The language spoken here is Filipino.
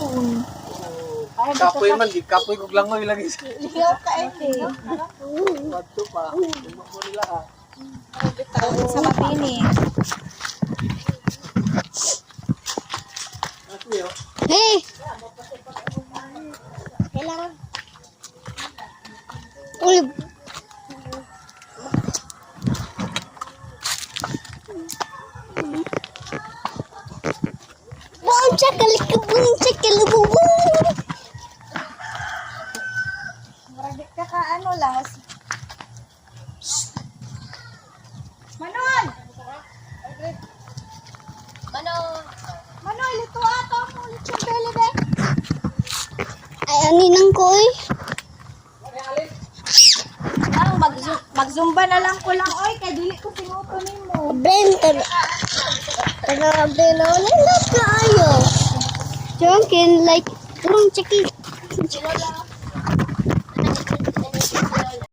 hapon. Kapoy man, di kapoy kog langoy lagi. Ligaw ka ete. Wato pa. Imo mo nila ha. Sa mapini. Hey! Kailangan. Uy. Boom, chakalikaboom, chakalaboom. Maradik ka ka ano lang. Manon! Manon, lito ato mo. Litsong bele be. Ay, aninang ko eh. Ang magzumba na lang ko lang. Oy, kay dili ko pinutunin mo. Benta. Grabe na. Nilat na ayo. Junkin, like, kurang chiki.